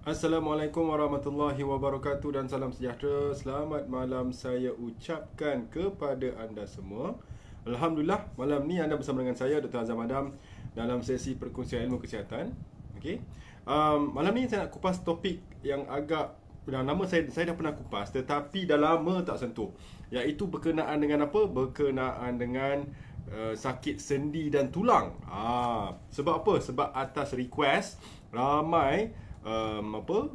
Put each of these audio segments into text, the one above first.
Assalamualaikum warahmatullahi wabarakatuh dan salam sejahtera. Selamat malam saya ucapkan kepada anda semua. Alhamdulillah, malam ni anda bersama dengan saya Dr. Azam Adam dalam sesi perkongsian ilmu kesihatan. Okey. Malam ni saya nak kupas topik yang agak nama saya dah pernah kupas tetapi dah lama tak sentuh. Iaitu berkenaan dengan apa? Berkenaan dengan sakit sendi dan tulang. Sebab apa? Sebab atas request ramai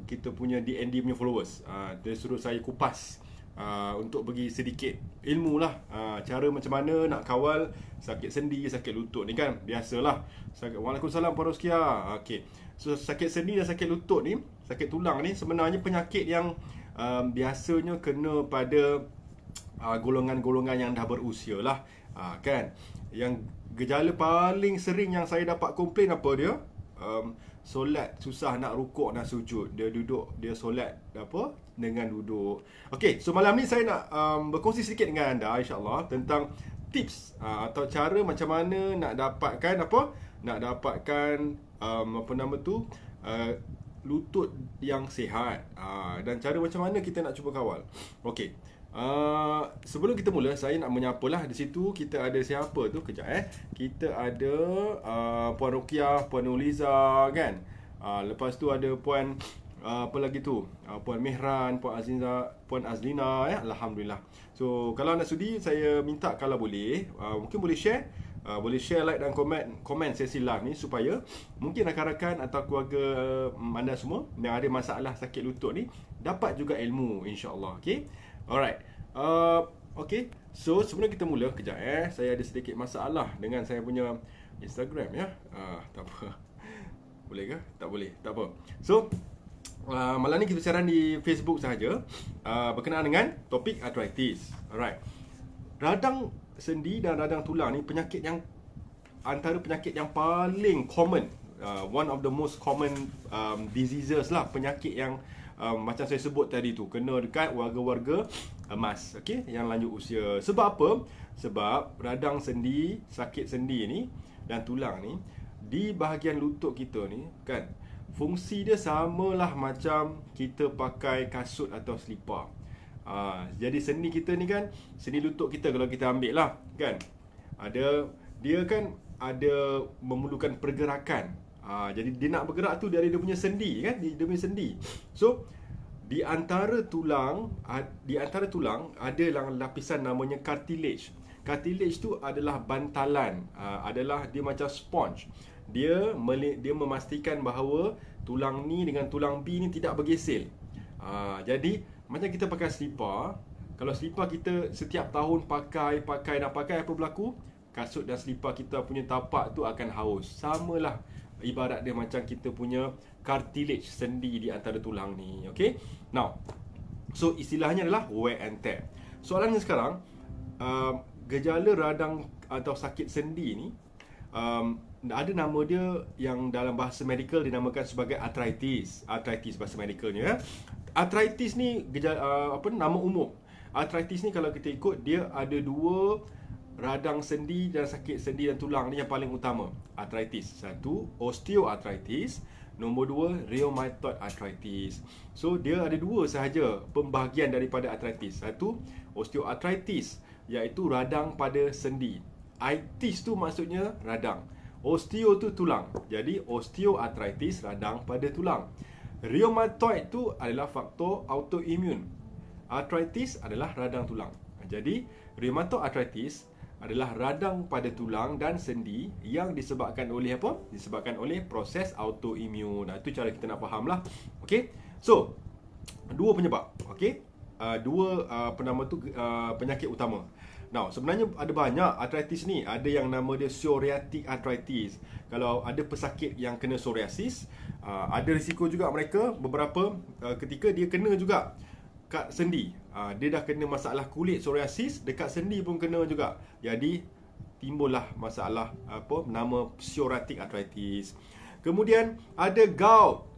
kita punya DND punya followers. Dia suruh saya kupas untuk bagi sedikit ilmu lah, cara macam mana nak kawal sakit sendi, sakit lutut ni kan. Biasalah. Waalaikumsalam Pak Roskia. Okey. So sakit sendi dan sakit lutut ni, sakit tulang ni sebenarnya penyakit yang biasanya kena pada golongan-golongan yang dah berusia lah, kan. Yang gejala paling sering yang saya dapat komplain apa dia? Solat susah nak rukuk nak sujud. Dia duduk, dia solat apa dengan duduk. Okey, so malam ni saya nak berkongsi sedikit dengan anda insya-Allah tentang tips atau cara macam mana nak dapatkan apa? Nak dapatkan apa nama tu? Lutut yang sihat. Dan cara macam mana kita nak cuba kawal. Okey. Sebelum kita mula, saya nak menyapalah. Di situ kita ada siapa tu? Kejap kita ada Puan Rokiah, Puan Uliza kan. Lepas tu ada Puan apa lagi tu? Puan Mihran, Puan Azlina ya. Alhamdulillah. So kalau anda sudi, saya minta kalau boleh mungkin boleh share. Boleh share, like dan komen sesi live ni supaya mungkin rakan-rakan atau keluarga anda semua yang ada masalah sakit lutut ni dapat juga ilmu insya-Allah. Okey. Alright. Okay. So sebelum kita mula, kejap saya ada sedikit masalah dengan saya punya Instagram ya. Tak apa. Boleh ke? Tak boleh. Tak apa. So malam ni kita bicara di Facebook sahaja berkenaan dengan topik arthritis. Alright. Radang sendi dan radang tulang ni penyakit yang antara penyakit yang paling common, one of the most common diseases lah, penyakit yang macam saya sebut tadi tu, kena dekat warga-warga emas, okey, yang lanjut usia. Sebab apa? Sebab radang sendi, sakit sendi ni dan tulang ni di bahagian lutut kita ni kan, fungsi dia samalah macam kita pakai kasut atau selipar. Jadi sendi kita ni kan, sendi lutut kita kalau kita ambil lah kan, dia kan ada memerlukan pergerakan. Jadi dia nak bergerak tu dari dia punya sendi kan, dia punya sendi. So di antara tulang ada lapisan namanya cartilage. Cartilage tu adalah bantalan, adalah dia macam sponge. Dia memastikan bahawa tulang ni dengan tulang B ni tidak bergesel. Jadi macam kita pakai selipar, kalau selipar kita setiap tahun pakai apa berlaku? Kasut dan selipar kita punya tapak tu akan haus. Samalah ibarat dia macam kita punya cartilage, sendi di antara tulang ni. Okay. Now, so istilahnya adalah wear and tear. Soalannya sekarang, gejala radang atau sakit sendi ni ada nama dia yang dalam bahasa medical dinamakan sebagai arthritis. Arthritis bahasa medicalnya. Arthritis ni gejala nama umum. Arthritis ni kalau kita ikut, dia ada dua radang sendi dan sakit sendi dan tulang ni yang paling utama. Arthritis. Satu, osteoarthritis. Nombor dua, rheumatoid arthritis. So dia ada dua sahaja pembahagian daripada arthritis. Satu, osteoarthritis, iaitu radang pada sendi. Itis tu maksudnya radang. Osteo tu tulang. Jadi osteoarthritis, radang pada tulang. Rheumatoid tu adalah faktor autoimun. Arthritis adalah radang tulang. Jadi rheumatoid arthritis adalah radang pada tulang dan sendi yang disebabkan oleh apa? Disebabkan oleh proses autoimun. Itu cara kita nak faham lah. Okay. So dua penyebab. Okay. Dua penyakit utama. Now, sebenarnya ada banyak arthritis ni. Ada yang nama dia psoriatic arthritis. Kalau ada pesakit yang kena psoriasis, ada risiko juga mereka beberapa ketika dia kena juga kat sendi. Dia dah kena masalah kulit psoriasis, dekat sendi pun kena juga. Jadi timbullah masalah nama psoriatic arthritis. Kemudian ada gout.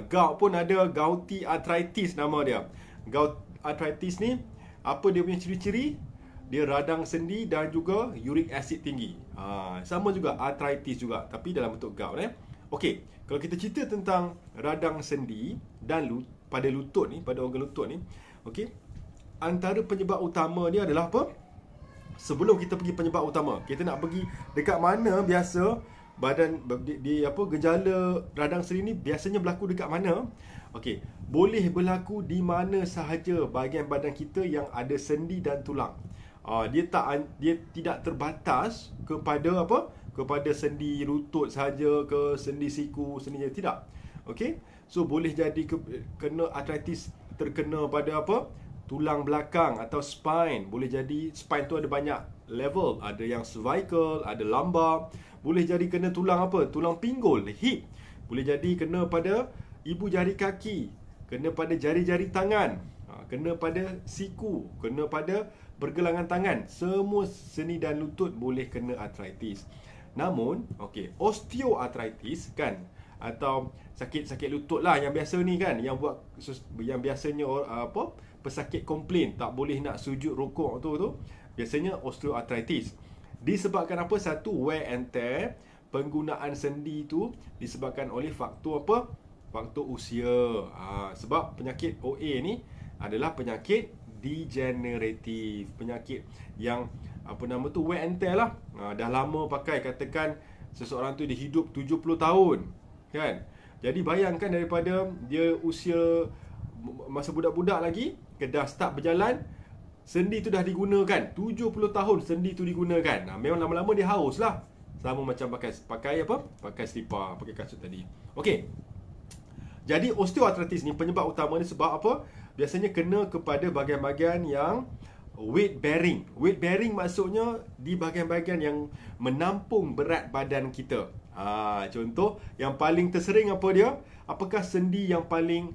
Gout pun ada gouty arthritis nama dia. Gout arthritis ni apa dia punya ciri-ciri? Dia radang sendi dan juga uric acid tinggi. Sama juga arthritis juga, tapi dalam bentuk gout. Okey, Kalau kita cerita tentang radang sendi dan pada lutut ni, pada organ lutut ni, okey, antara penyebab utama dia adalah apa? Sebelum kita pergi penyebab utama, kita nak pergi dekat mana biasa badan di apa, gejala radang sendi ni biasanya berlaku dekat mana? Okey, boleh berlaku di mana sahaja bahagian badan kita yang ada sendi dan tulang. Dia tidak terbatas kepada apa? Kepada sendi lutut sahaja ke sendi siku, sendi tidak. Okey. So boleh jadi kena arthritis terkena pada apa? Tulang belakang atau spine. Boleh jadi spine tu ada banyak level, ada yang cervical, ada lumbar. Boleh jadi kena tulang apa? Tulang pinggul, hip. Boleh jadi kena pada ibu jari kaki, kena pada jari-jari tangan, kena pada siku, kena pada pergelangan tangan. Semua sendi dan lutut boleh kena arthritis. Namun, okey, osteoarthritis kan, atau sakit-sakit lutut lah yang biasa ni kan, yang biasanya pesakit komplain tak boleh nak sujud rukuk tu biasanya osteoarthritis. Disebabkan apa? Satu, wear and tear, penggunaan sendi tu disebabkan oleh faktor apa? Faktor usia. Sebab penyakit OA ni adalah penyakit degeneratif, penyakit yang wear and tear lah. Dah lama pakai, katakan seseorang tu dia hidup 70 tahun kan. Jadi bayangkan daripada dia usia masa budak-budak lagi, dah start berjalan, sendi tu dah digunakan 70 tahun, sendi tu digunakan. Memang lama-lama dia haus lah. Sama macam pakai slipper, pakai kasut tadi. Okey. Jadi osteoarthritis ni penyebab utama ni sebab apa? Biasanya kena kepada bahagian-bahagian yang weight bearing. Weight bearing maksudnya di bahagian-bahagian yang menampung berat badan kita. Contoh yang paling tersering apa dia? Apakah sendi yang paling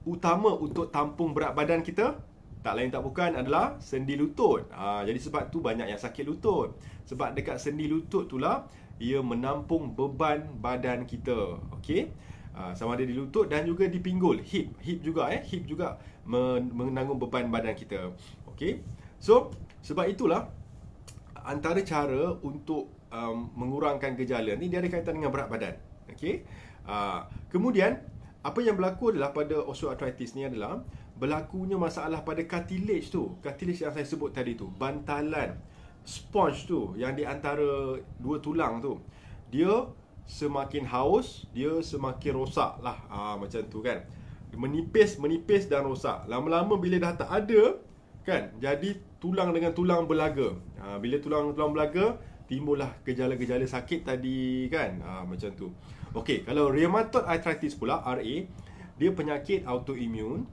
utama untuk tampung berat badan kita? Tak lain tak bukan adalah sendi lutut. Jadi sebab tu banyak yang sakit lutut. Sebab dekat sendi lutut tu lah ia menampung beban badan kita. Okey. Sama ada di lutut dan juga di pinggul, hip juga menanggung beban badan kita. Okey. So sebab itulah antara cara untuk mengurangkan gejala ni, dia ada kaitan dengan berat badan. Okey. Kemudian apa yang berlaku adalah pada osteoarthritis ni adalah berlakunya masalah pada cartilage tu. Cartilage yang saya sebut tadi tu, bantalan sponge tu yang di antara dua tulang tu, dia semakin haus, dia semakin rosak lah. Macam tu kan. Menipis dan rosak. Lama-lama bila dah tak ada kan, jadi tulang dengan tulang berlaga. Bila tulang berlaga, timbullah gejala-gejala sakit tadi kan. Macam tu. Okey, kalau rheumatoid arthritis pula, RA, dia penyakit autoimun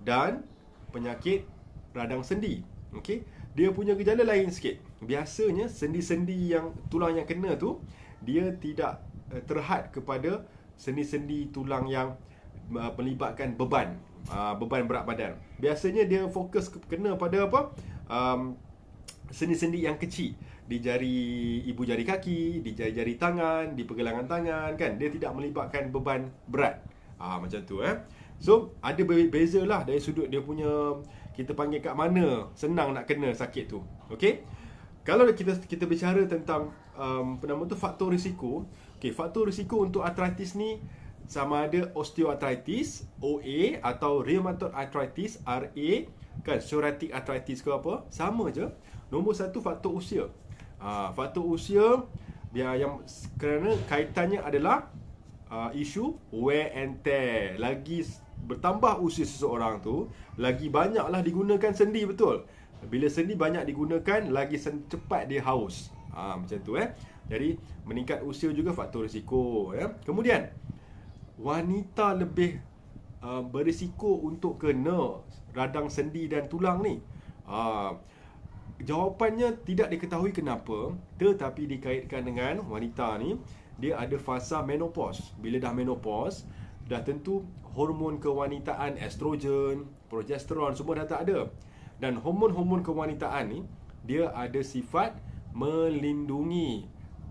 dan penyakit radang sendi. Okey, dia punya gejala lain sikit. Biasanya sendi-sendi yang tulang yang kena tu, dia tidak terhad kepada sendi-sendi tulang yang melibatkan beban berat badan. Biasanya dia fokus kena pada apa? Sendi-sendi yang kecil, di jari ibu jari kaki, di jari-jari tangan, di pergelangan tangan kan. Dia tidak melibatkan beban berat. Macam tu So ada beza lah dari sudut dia punya, kita panggil kat mana senang nak kena sakit tu. Okey. Kalau kita bicara tentang faktor risiko. Okey, faktor risiko untuk arthritis ni sama ada osteoarthritis, OA, atau rheumatoid arthritis, RA, kan, psoriatic arthritis ke apa, sama je. Nombor satu, faktor usia. Faktor usia yang kerana kaitannya adalah isu wear and tear. Lagi bertambah usia seseorang tu, lagi banyaklah digunakan sendi, betul. Bila sendi banyak digunakan, lagi cepat dia haus. Macam tu Jadi meningkat usia juga faktor risiko Kemudian wanita lebih berisiko untuk kena radang sendi dan tulang ni. Jawapannya tidak diketahui kenapa, tetapi dikaitkan dengan wanita ni, dia ada fasa menopause. Bila dah menopause, dah tentu hormon kewanitaan, estrogen, progesteron semua dah tak ada. Dan hormon-hormon kewanitaan ni, dia ada sifat melindungi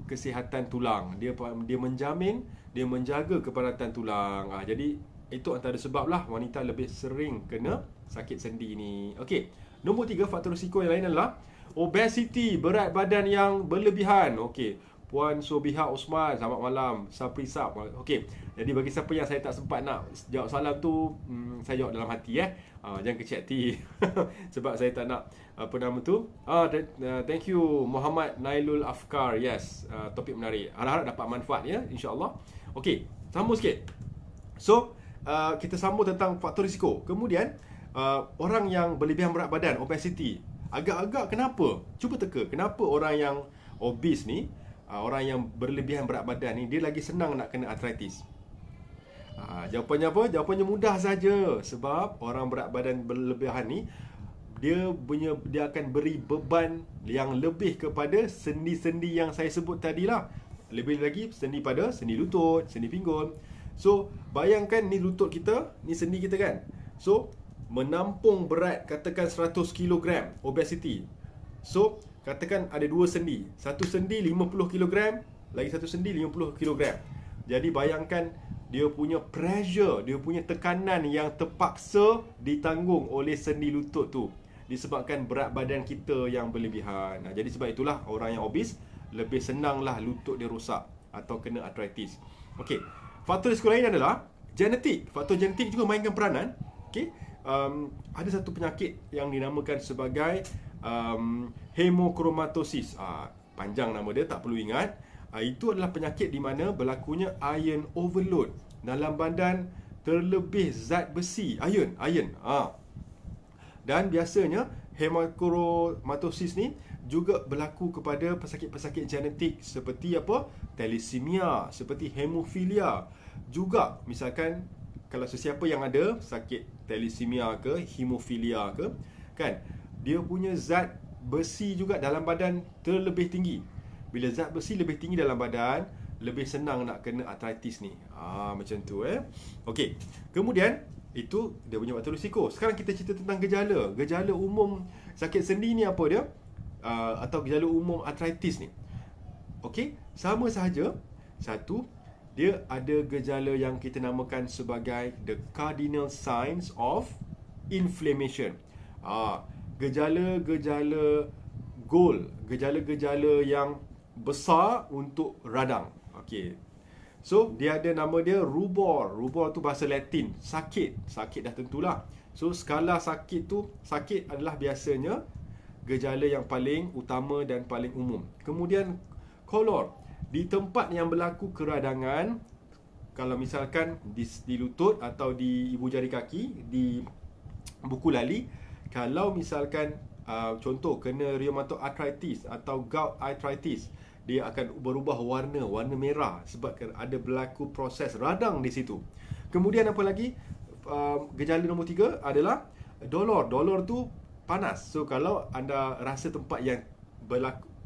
kesihatan tulang. Dia menjamin, dia menjaga keparatan tulang. Jadi itu antara sebab lah wanita lebih sering kena sakit sendi ni. Okey. Nombor 3, faktor risiko yang lain adalah obesity, berat badan yang berlebihan. Okey. Puan Sobiha Osman, selamat malam. Saprisap. Okey. Jadi bagi siapa yang saya tak sempat nak jawab salam tu, saya jawab dalam hati jangan kecil hati. Sebab saya tak nak apa nama tu. Thank you Muhammad Nailul Afkar. Yes, topik menarik. Harap-harap dapat manfaat insya-Allah. Okey, sambung sikit. So, kita sambung tentang faktor risiko. Kemudian orang yang berlebihan berat badan, obesity, agak-agak kenapa? Cuba teka, kenapa orang yang obese ni, orang yang berlebihan berat badan ni, dia lagi senang nak kena arthritis? Jawapannya apa? Jawapannya mudah saja. Sebab orang berat badan berlebihan ni, dia akan beri beban yang lebih kepada sendi-sendi yang saya sebut tadi lah. Lebih lagi sendi pada sendi lutut, sendi pinggul. So, bayangkan ni lutut kita, ni sendi kita kan. So, menampung berat katakan 100 kg obesity. So, katakan ada dua sendi. Satu sendi 50 kg, lagi satu sendi 50 kg. Jadi bayangkan dia punya pressure, dia punya tekanan yang terpaksa ditanggung oleh sendi lutut tu, disebabkan berat badan kita yang berlebihan. Jadi sebab itulah orang yang obes lebih senanglah lutut dia rosak atau kena arthritis. Okey. Faktor risiko lain adalah genetik. Faktor genetik juga mainkan peranan. Okey. Ada satu penyakit yang dinamakan sebagai hemochromatosis. Panjang nama dia, tak perlu ingat. Itu adalah penyakit di mana berlakunya iron overload dalam badan, terlebih zat besi, iron. Dan biasanya hemochromatosis ni juga berlaku kepada pesakit-pesakit genetik seperti apa? Thalassemia, seperti hemofilia. Juga misalkan kalau sesiapa yang ada sakit thalassemia ke, hemofilia ke, kan, dia punya zat besi juga dalam badan terlebih tinggi. Bila zat besi lebih tinggi dalam badan, lebih senang nak kena arthritis ni. Macam tu Okey. Kemudian itu dia punya faktor risiko. Sekarang kita cerita tentang gejala. Gejala umum sakit sendi ni apa dia? Atau gejala umum arthritis ni. Okey, sama sahaja. Satu, dia ada gejala yang kita namakan sebagai the cardinal signs of inflammation. Gejala-gejala goal, gejala-gejala yang besar untuk radang. Okey. So, dia ada nama dia rubor. Rubor tu bahasa Latin, sakit. Sakit dah tentulah. So, skala sakit tu, sakit adalah biasanya gejala yang paling utama dan paling umum. Kemudian kolor, di tempat yang berlaku keradangan, kalau misalkan di lutut atau di ibu jari kaki, di buku lali, kalau misalkan contoh kena rheumatoid arthritis atau gout arthritis, dia akan berubah warna merah sebab ada berlaku proses radang di situ. Kemudian apa lagi? Gejala nombor 3 adalah dolor. Dolor tu panas. So kalau anda rasa tempat yang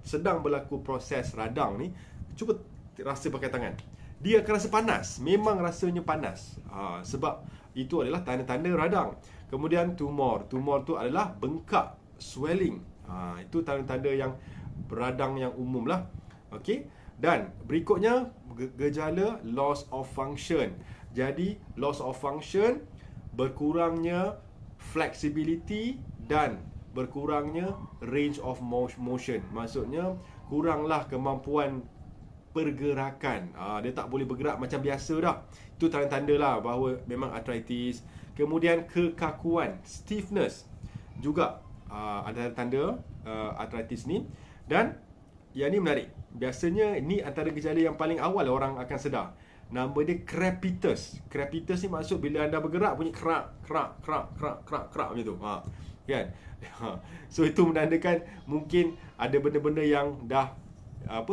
sedang berlaku proses radang ni, cuba rasa pakai tangan. Dia akan rasa panas. Memang rasanya panas. Sebab itu adalah tanda-tanda radang. Kemudian tumor. Tumor tu adalah bengkak, swelling. Itu tanda-tanda yang beradang yang umum lah. Okey. Dan berikutnya gejala loss of function. Jadi loss of function, berkurangnya flexibility dan berkurangnya range of motion. Maksudnya kuranglah kemampuan pergerakan. Dia tak boleh bergerak macam biasa dah. Itu tanda-tanda lah bahawa memang arthritis. Kemudian kekakuan, stiffness juga ada tanda arthritis ni. Dan yang ni menarik. Biasanya ni antara gejala yang paling awal orang akan sedar. Nama dia crepitus. Crepitus ni maksud bila anda bergerak bunyi kerak macam tu. Kan? So itu menandakan mungkin ada benda-benda yang dah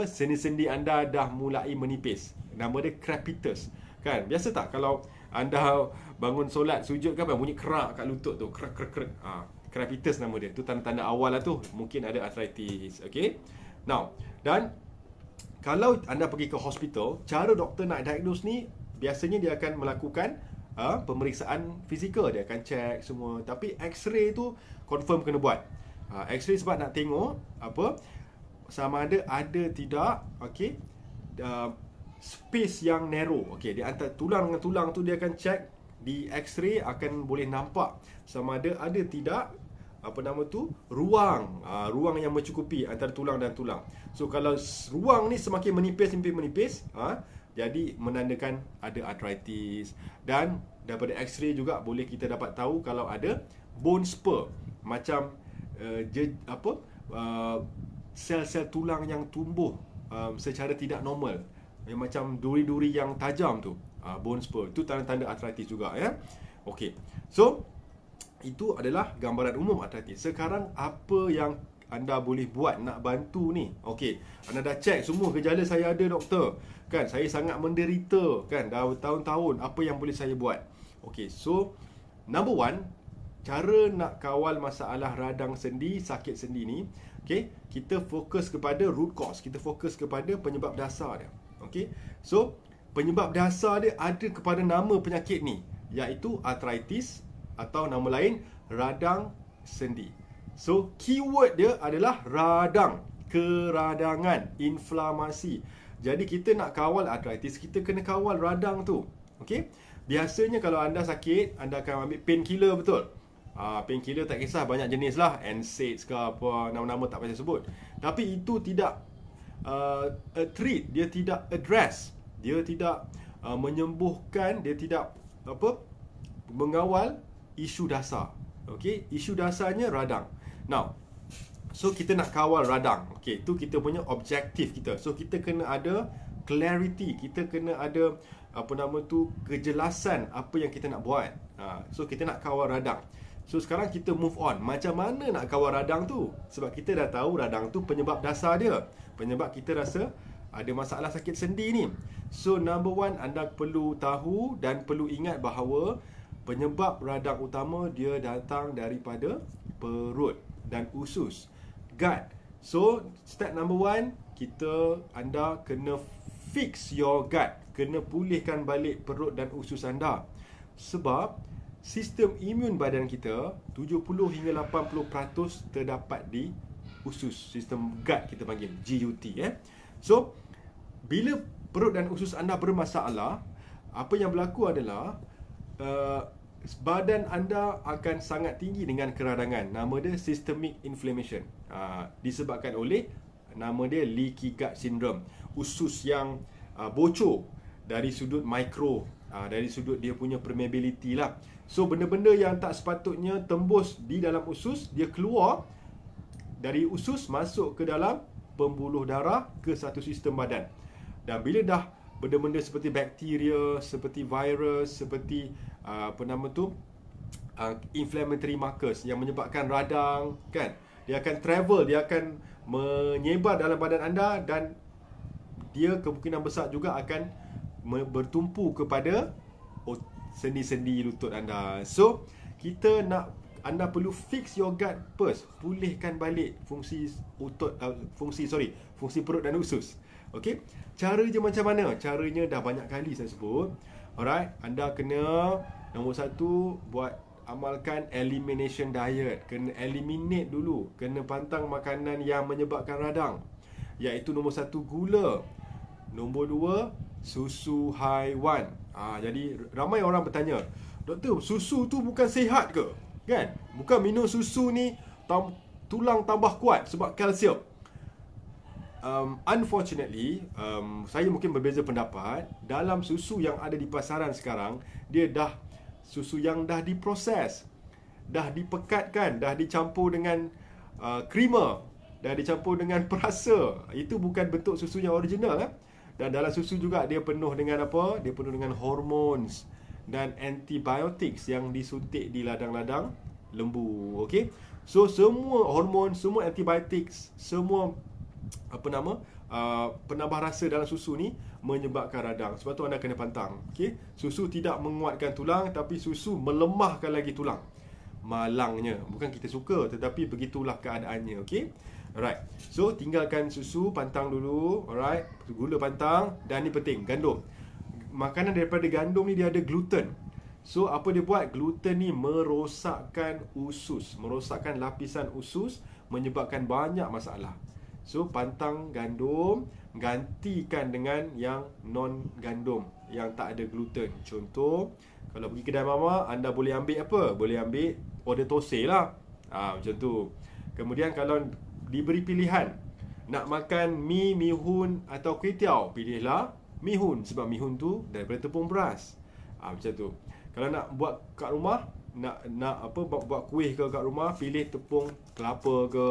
sendi-sendi anda dah mulai menipis. Nama dia crepitus. Kan? Biasa tak kalau anda bangun solat sujud kan bunyi kerak kat lutut tu, kerak. Crepitus nama dia. Tu tanda-tanda awal lah tu. Mungkin ada arthritis. Okay. Now, dan kalau anda pergi ke hospital, cara doktor nak diagnose ni, biasanya dia akan melakukan pemeriksaan fizikal. Dia akan check semua. Tapi X-ray tu confirm kena buat. X-ray sebab nak tengok sama ada tidak space yang narrow. Di antara tulang dengan tulang tu dia akan check. Di X-ray akan boleh nampak sama ada tidak ruang, ruang yang mencukupi antara tulang dan tulang. So kalau ruang ni semakin menipis, jadi menandakan ada arthritis. Dan daripada X-ray juga boleh kita dapat tahu kalau ada bone spur, macam sel-sel tulang yang tumbuh secara tidak normal, yang macam duri-duri yang tajam tu, bone spur. Itu tanda-tanda arthritis juga, ya. Okey. So itu adalah gambaran umum arthritis. Sekarang apa yang anda boleh buat nak bantu ni? Okey, anda dah check semua gejala saya ada, doktor. Kan, saya sangat menderita, kan, dah bertahun-tahun. Apa yang boleh saya buat? Okey, so number one, cara nak kawal masalah radang sendi, sakit sendi ni, okey, kita fokus kepada root cause. Kita fokus kepada penyebab dasar dia. Okey. So, penyebab dasar dia ada kepada nama penyakit ni, iaitu arthritis, atau nama lain radang sendi. So keyword dia adalah radang, keradangan, inflamasi. Jadi kita nak kawal arthritis, kita kena kawal radang tu. Okey? Biasanya kalau anda sakit, anda akan ambil painkiller, betul? Painkiller tak kisah banyak jenis lah, NSAIDs ke apa, nama-nama tak payah sebut. Tapi itu tidak treat, dia tidak address, dia tidak menyembuhkan, dia tidak mengawal isu dasar. Okey, isu dasarnya radang. Now, so kita nak kawal radang. Okey, tu kita punya objektif kita. So kita kena ada clarity, kita kena ada kejelasan apa yang kita nak buat. So kita nak kawal radang. So sekarang kita move on. Macam mana nak kawal radang tu? Sebab kita dah tahu radang tu penyebab dasar dia. Penyebab kita rasa ada masalah sakit sendi ni. So number one, anda perlu tahu dan perlu ingat bahawa penyebab radang utama dia datang daripada perut dan usus, gut. So step number one, anda kena fix your gut, kena pulihkan balik perut dan usus anda. Sebab sistem imun badan kita 70 hingga 80% terdapat di usus, sistem gut kita panggil GUT. So bila perut dan usus anda bermasalah, apa yang berlaku adalah badan anda akan sangat tinggi dengan keradangan. Nama dia systemic inflammation. Disebabkan oleh, nama dia leaky gut syndrome. Usus yang bocor dari sudut mikro, dari sudut dia punya permeability lah. So benda-benda yang tak sepatutnya tembus di dalam usus, dia keluar dari usus masuk ke dalam pembuluh darah ke satu sistem badan. Dan bila dah benda-benda seperti bakteria, seperti virus, seperti inflammatory markers yang menyebabkan radang, kan, dia akan travel, dia akan menyebar dalam badan anda, dan dia kemungkinan besar juga akan bertumpu kepada sendi-sendi lutut anda. So anda perlu fix your gut first. Pulihkan balik fungsi perut dan usus. Okey, cara je macam mana? Caranya dah banyak kali saya sebut. Alright, anda kena nombor satu, amalkan elimination diet. Kena eliminate dulu, kena pantang makanan yang menyebabkan radang, iaitu nombor satu, gula. Nombor dua, susu haiwan. Jadi ramai orang bertanya, doktor, susu tu bukan sihat ke? Kan? Bukan minum susu ni tulang tambah kuat sebab kalsium. Unfortunately, saya mungkin berbeza pendapat. Dalam susu yang ada di pasaran sekarang, dia susu yang dah diproses, dah dipekatkan, dah dicampur dengan creamer, dah dicampur dengan perasa. Itu bukan bentuk susu yang original. Dan dalam susu juga dia penuh dengan apa? Dia penuh dengan hormones dan antibiotics yang disuntik di ladang-ladang lembu. Okey. So semua hormon, semua antibiotics, semua penambah rasa dalam susu ni menyebabkan radang. Sebab tu anda kena pantang. Okey. Susu tidak menguatkan tulang, tapi susu melemahkan lagi tulang. Malangnya, bukan kita suka, tetapi begitulah keadaannya. Okey. Alright. So tinggalkan susu, pantang dulu. Alright. Gula pantang. Dan ni penting, gandum. Makanan daripada gandum ni dia ada gluten. So apa dia buat? Gluten ni merosakkan usus, merosakkan lapisan usus, menyebabkan banyak masalah. So pantang gandum, gantikan dengan yang non gandum, yang tak ada gluten. Contoh, kalau pergi kedai mama, anda boleh ambil apa? Boleh ambil order tosai lah. Macam tu. Kemudian kalau diberi pilihan nak makan mi, mihun atau kuih tiaw, pilihlah mihun sebab mihun tu daripada tepung beras. Macam tu. Kalau nak buat kat rumah, nak buat kuih ke kat rumah, pilih tepung kelapa ke,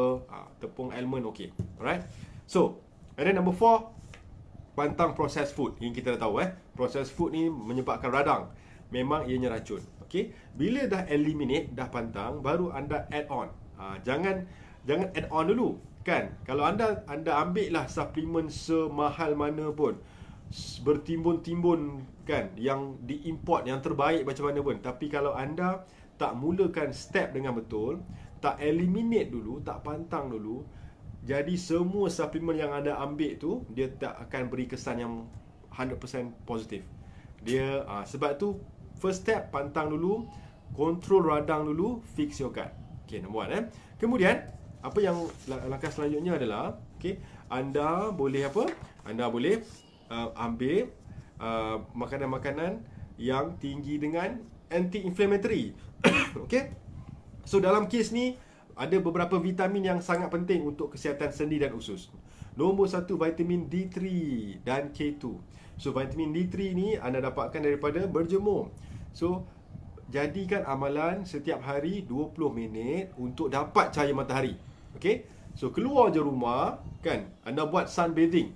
tepung almond okey. Alright. So, and then number 4, pantang processed food. Ini kita dah tahu processed food ni menyebabkan radang. Memang ianya racun. Okey. Bila dah eliminate, dah pantang, baru anda add on. Jangan add on dulu, kan? Kalau anda ambil lah suplemen semahal mana pun, bertimbun-timbun, kan, yang diimport, yang terbaik macam mana pun, tapi kalau anda tak mulakan step dengan betul, tak eliminate dulu, tak pantang dulu, jadi semua suplemen yang anda ambil tu, dia tak akan beri kesan yang 100% positif. Dia sebab tu first step, pantang dulu, control radang dulu, fix your gut. Okay, nombor 1. Kemudian apa yang langkah selanjutnya adalah, okay, anda boleh apa? Anda boleh ambil makanan-makanan yang tinggi dengan anti-inflammatory. Okay. So dalam kes ni ada beberapa vitamin yang sangat penting untuk kesihatan sendi dan usus. Nombor 1, vitamin D3 dan K2. So vitamin D3 ni anda dapatkan daripada berjemur. So jadikan amalan setiap hari 20 minit untuk dapat cahaya matahari. Okay. So keluar je rumah, kan, anda buat sunbathing.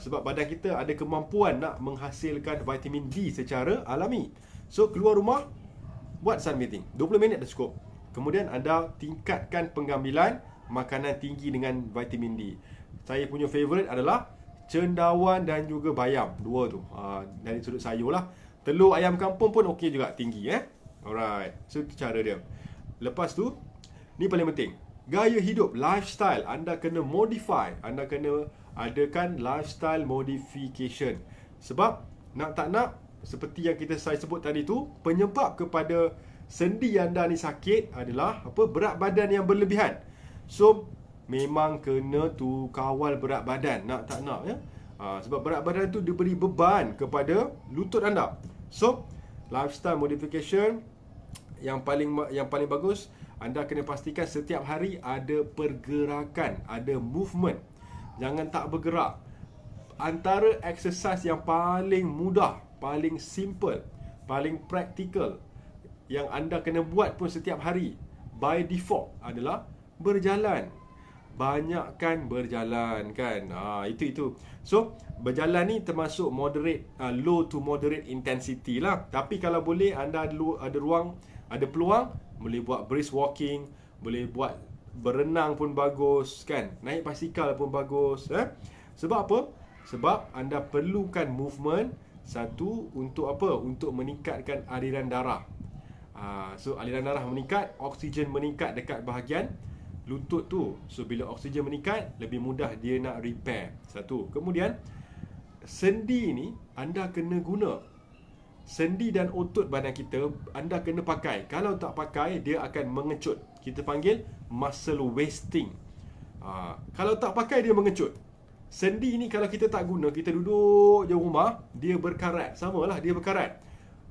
Sebab badan kita ada kemampuan nak menghasilkan vitamin D secara alami. So keluar rumah, buat sunbathing 20 minit dah cukup. Kemudian anda tingkatkan pengambilan makanan tinggi dengan vitamin D. Saya punya favourite adalah cendawan dan juga bayam. Dua tu, dari sudut sayur lah. Telur ayam kampung pun okey juga, tinggi Alright. So itu cara dia. Lepas tu, ni paling penting, gaya hidup, lifestyle. Anda kena modify. Anda kena adakan lifestyle modification. Sebab nak tak nak, seperti yang saya sebut tadi tu, penyebab kepada sendi anda ni sakit adalah berat badan yang berlebihan. So memang kena tu kawal berat badan, nak tak nak sebab berat badan tu diberi beban kepada lutut anda. So lifestyle modification yang paling bagus, anda kena pastikan setiap hari ada pergerakan, ada movement. Jangan tak bergerak. Antara exercise yang paling mudah, paling simple, paling practical yang anda kena buat pun setiap hari by default adalah berjalan. Banyakkan berjalan, kan. Itu. So berjalan ni termasuk moderate, low to moderate intensity lah. Tapi kalau boleh, anda ada ruang, ada peluang, boleh buat brisk walking, boleh buat berenang pun bagus, kan. Naik basikal pun bagus. Sebab apa? Sebab anda perlukan movement. Satu, untuk apa? Untuk meningkatkan aliran darah. So aliran darah meningkat, oksigen meningkat dekat bahagian lutut tu. So bila oksigen meningkat, lebih mudah dia nak repair. Satu. Kemudian sendi ni anda kena guna. Sendi dan otot badan kita anda kena pakai. Kalau tak pakai, dia akan mengecut. Kita panggil muscle wasting. Kalau tak pakai, dia mengecut. Sendi ni kalau kita tak guna, kita duduk je rumah, dia berkarat. Samalah, dia berkarat.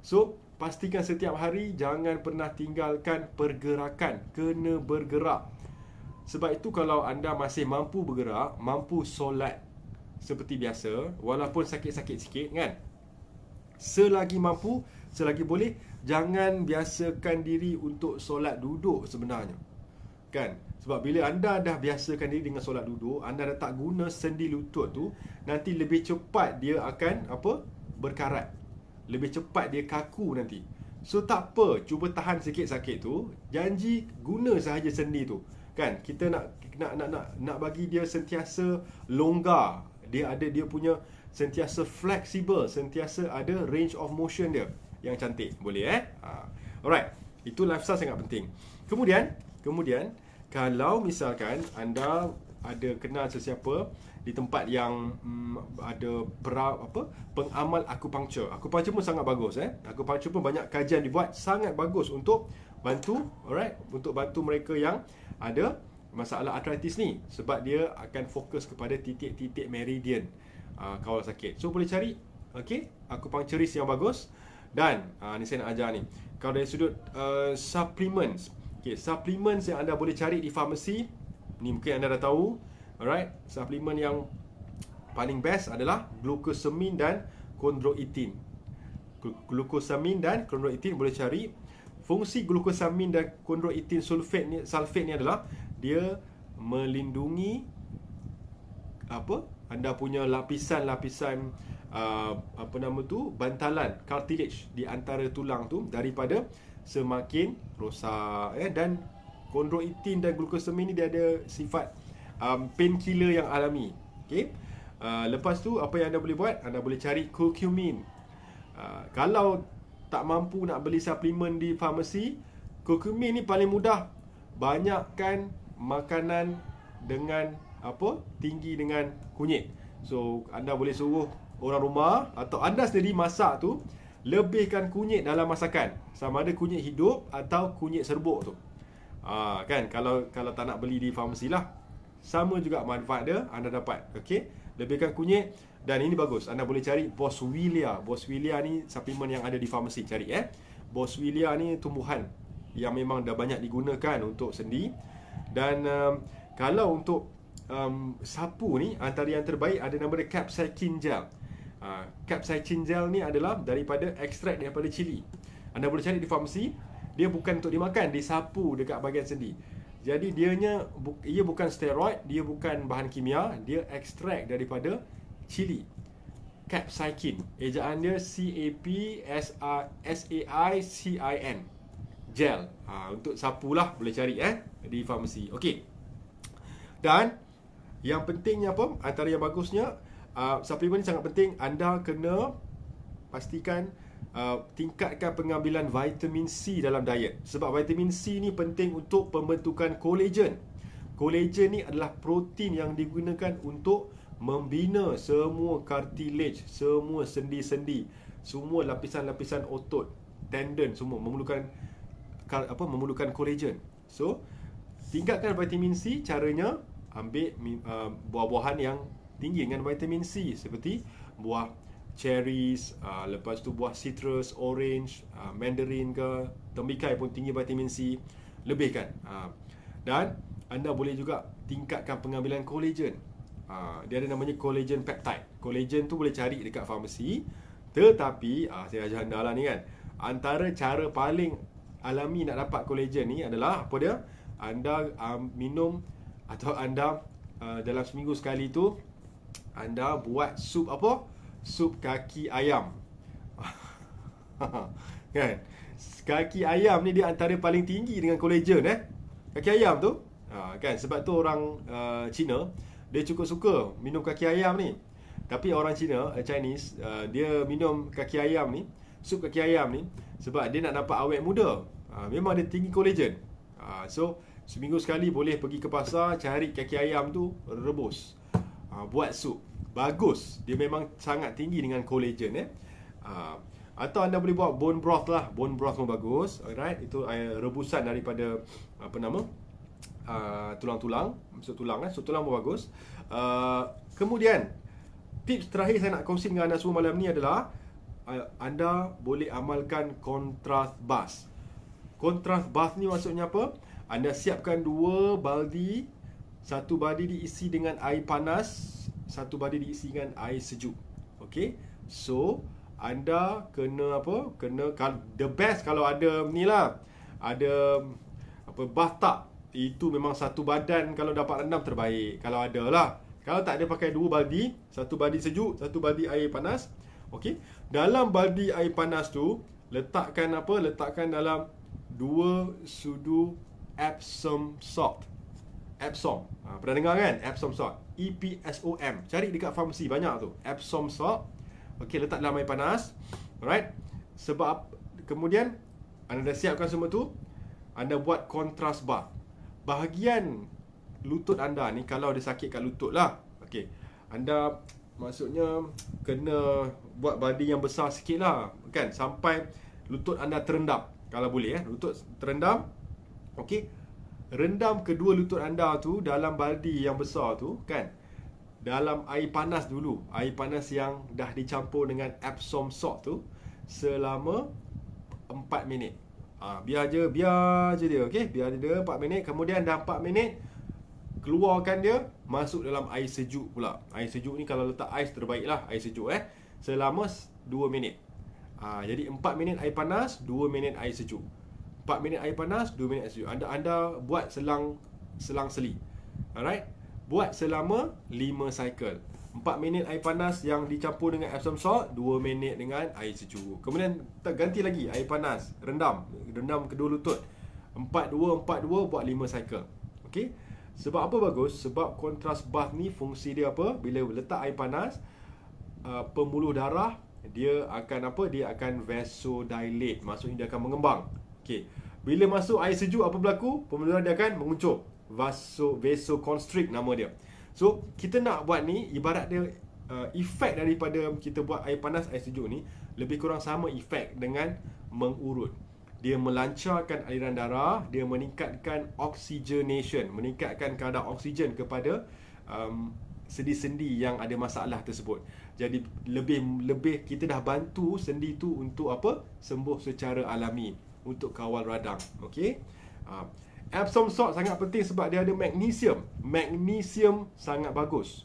So pastikan setiap hari jangan pernah tinggalkan pergerakan. Kena bergerak. Sebab itu kalau anda masih mampu bergerak, mampu solat seperti biasa, walaupun sakit-sakit sikit, kan, selagi mampu, selagi boleh, jangan biasakan diri untuk solat duduk sebenarnya, kan. Sebab bila anda dah biasakan diri dengan solat duduk, anda dah tak guna sendi lutut tu, nanti lebih cepat dia akan berkarat. Lebih cepat dia kaku nanti. So tak apa, cuba tahan sikit sakit tu, janji guna sahaja sendi tu, kan. Kita nak bagi dia sentiasa longgar. Dia punya sentiasa fleksibel, sentiasa ada range of motion dia yang cantik. Boleh Alright. Itu lifestyle sangat penting. Kemudian kalau misalkan anda ada kenal sesiapa di tempat yang ada pengamal akupunktur. Akupunktur pun sangat bagus Akupunktur pun banyak kajian dibuat, sangat bagus untuk bantu, alright, untuk bantu mereka yang ada masalah arthritis ni, sebab dia akan fokus kepada titik-titik meridian kawal sakit. So boleh cari akupunkturis yang bagus. Dan ni saya nak ajar ni, kalau dari sudut supplements, Okay, supplements yang anda boleh cari di farmasi, ni mungkin anda dah tahu. Alright, supplement yang paling best adalah glucosamine dan chondroitin. Glucosamine dan chondroitin boleh cari. Fungsi glucosamine dan chondroitin sulfate ni adalah dia melindungi anda punya lapisan-lapisan bantalan cartilage di antara tulang tu daripada semakin rosak, dan chondroitin dan glucosamine ni dia ada sifat painkiller yang alami. Okey. Lepas tu apa yang anda boleh buat? Anda boleh cari curcumin. Kalau tak mampu nak beli suplemen di farmasi, curcumin ni paling mudah. Banyakkan makanan dengan tinggi dengan kunyit. So anda boleh suruh orang rumah atau anda sendiri masak tu, lebihkan kunyit dalam masakan, sama ada kunyit hidup atau kunyit serbuk tu. Kan, kalau tak nak beli di farmasi lah, sama juga manfaat dia anda dapat. Okey, lebihkan kunyit. Dan ini bagus, anda boleh cari Boswellia. Boswellia ni suplemen yang ada di farmasi, cari Boswellia ni tumbuhan yang memang dah banyak digunakan untuk sendi. Dan kalau untuk sapu ni, antara yang terbaik ada nama dia Capsaicin Gel. Capsaicin Gel ni adalah daripada ekstrak daripada cili. Anda boleh cari di farmasi. Dia bukan untuk dimakan, disapu dekat bahagian sendi. Jadi ia bukan steroid, dia bukan bahan kimia, dia ekstrak daripada cili. Capsaicin, ejaan dia CAPSAICIN gel. Untuk sapu lah, boleh cari di farmasi. Okey. Dan yang pentingnya antara yang bagusnya, suplemen ni sangat penting. Anda kena pastikan tingkatkan pengambilan vitamin C dalam diet. Sebab vitamin C ni penting untuk pembentukan collagen. Collagen ni adalah protein yang digunakan untuk membina semua cartilage, semua sendi-sendi, semua lapisan-lapisan otot, tendon, semua memerlukan collagen. So, tingkatkan vitamin C. Caranya ambil buah-buahan yang tinggi dengan vitamin C, seperti buah cherries, lepas tu buah citrus, orange, mandarin ke, tembikai pun tinggi vitamin C. Lebihkan. Dan anda boleh juga tingkatkan pengambilan collagen. Dia ada namanya collagen peptide. Collagen tu boleh cari dekat farmasi. Tetapi saya ajar anda lah ni kan, antara cara paling alami nak dapat collagen ni adalah apa dia? Anda minum atau anda dalam seminggu sekali tu anda buat sup sup kaki ayam. Kan? Kaki ayam ni dia antara paling tinggi dengan collagen kaki ayam tu. Kan, sebab tu orang Cina dia cukup suka minum kaki ayam ni. Tapi orang Chinese, dia minum kaki ayam ni, sup kaki ayam ni, sebab dia nak dapat awet muda. Memang dia tinggi collagen. So seminggu sekali boleh pergi ke pasar, cari kaki ayam tu, rebus, buat sup. Bagus. Dia memang sangat tinggi dengan collagen. Atau anda boleh buat bone broth lah. Bone broth pun bagus. Alright, itu rebusan daripada tulang-tulang. Sup tulang pun bagus. Kemudian tips terakhir saya nak kongsi dengan anda semua malam ni adalah anda boleh amalkan contrast bath. Contrast bath ni maksudnya apa? Anda siapkan 2 baldi. Satu baldi diisi dengan air panas, satu baldi diisi dengan air sejuk. Okey. So anda kena the best kalau ada ni lah, ada bathtub. Itu memang satu badan, kalau dapat rendam terbaik. Kalau ada lah. Kalau tak ada, pakai 2 baldi. Satu baldi sejuk, satu baldi air panas. Okey. Dalam baldi air panas tu, letakkan dalam 2 sudu Epsom salt. Epsom. Pernah dengar kan? Epsom salt. EPSOM. Cari dekat farmasi banyak tu. Epsom salt. Okey, letak dalam air panas. Alright. Sebab kemudian anda dah siapkan semua tu, anda buat contrast bath. Bahagian lutut anda ni, kalau ada sakit kat lutut lah, okey, anda maksudnya kena buat baldi yang besar sikit lah, kan, sampai lutut anda terendam. Kalau boleh lutut terendam. Okey, rendam kedua lutut anda tu dalam baldi yang besar tu, kan, dalam air panas dulu. Air panas yang dah dicampur dengan Epsom salt tu selama 4 minit. Biar je dia, okey. Biar dia 4 minit, kemudian dah 4 minit keluarkan dia, masuk dalam air sejuk pula. Air sejuk ni kalau letak ais terbaik lah, air sejuk selama 2 minit. Jadi 4 minit air panas, 2 minit air sejuk. 4 minit air panas, 2 minit air sejuk. Anda buat selang-seli. Alright? Buat selama 5 cycle. 4 minit air panas yang dicampur dengan Epsom salt, 2 minit dengan air sejuk. Kemudian ganti lagi air panas, rendam kedua lutut. 4-2 buat 5 cycle. Okey. Sebab apa bagus? Sebab contrast bath ni fungsi dia apa? Bila letak air panas, pembuluh darah dia akan apa? Dia akan vasodilate. Maksudnya dia akan mengembang. Okey. Bila masuk air sejuk, apa berlaku? Pembuluh darah dia akan menguncur. Vasoconstrict nama dia. So, kita nak buat ni, ibarat dia efek daripada kita buat air panas, air sejuk ni lebih kurang sama efek dengan mengurut. Dia melancarkan aliran darah, dia meningkatkan oxygenation, meningkatkan kadar oksigen kepada sendi-sendi yang ada masalah tersebut. Jadi lebih kita dah bantu sendi tu untuk apa? Sembuh secara alami, untuk kawal radang. Okey. Epsom salt sangat penting sebab dia ada magnesium. Magnesium sangat bagus.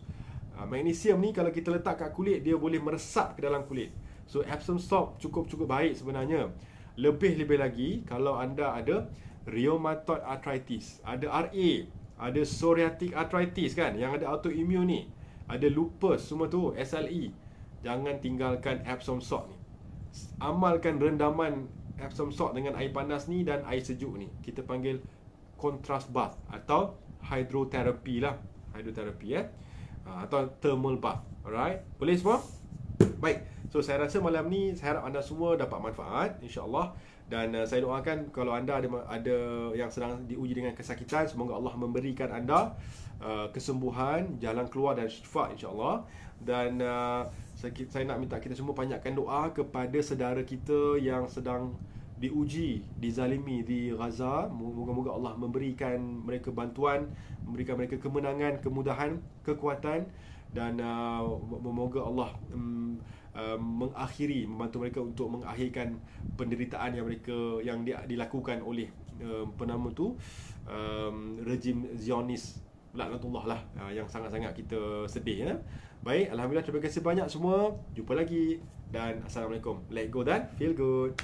Magnesium ni kalau kita letak kat kulit, dia boleh meresap ke dalam kulit. So Epsom salt cukup baik sebenarnya. Lebih lagi kalau anda ada rheumatoid arthritis, ada RA, ada psoriatic arthritis kan, yang ada autoimmune ni, ada lupus, semua tu, SLE. Jangan tinggalkan Epsom salt ni. Amalkan rendaman Epsom salt dengan air panas ni dan air sejuk ni. Kita panggil contrast bath atau hydrotherapy lah. Hydrotherapy atau thermal bath. Alright? Boleh semua? Baik. So saya rasa malam ni saya harap anda semua dapat manfaat, insya-Allah. Dan saya doakan kalau anda ada yang sedang diuji dengan kesakitan, semoga Allah memberikan anda kesembuhan, jalan keluar dan syifa, insya-Allah. Dan saya nak minta kita semua banyakkan doa kepada saudara kita yang sedang diuji, dizalimi di Gaza. Moga-moga Allah memberikan mereka bantuan, memberikan mereka kemenangan, kemudahan, kekuatan. Dan moga Allah membantu mereka untuk mengakhirkan penderitaan yang dilakukan oleh rejim Zionis, laknatullah lah, yang sangat-sangat kita sedih. Baik, alhamdulillah, terima kasih banyak semua. Jumpa lagi dan assalamualaikum. Let go dan feel good.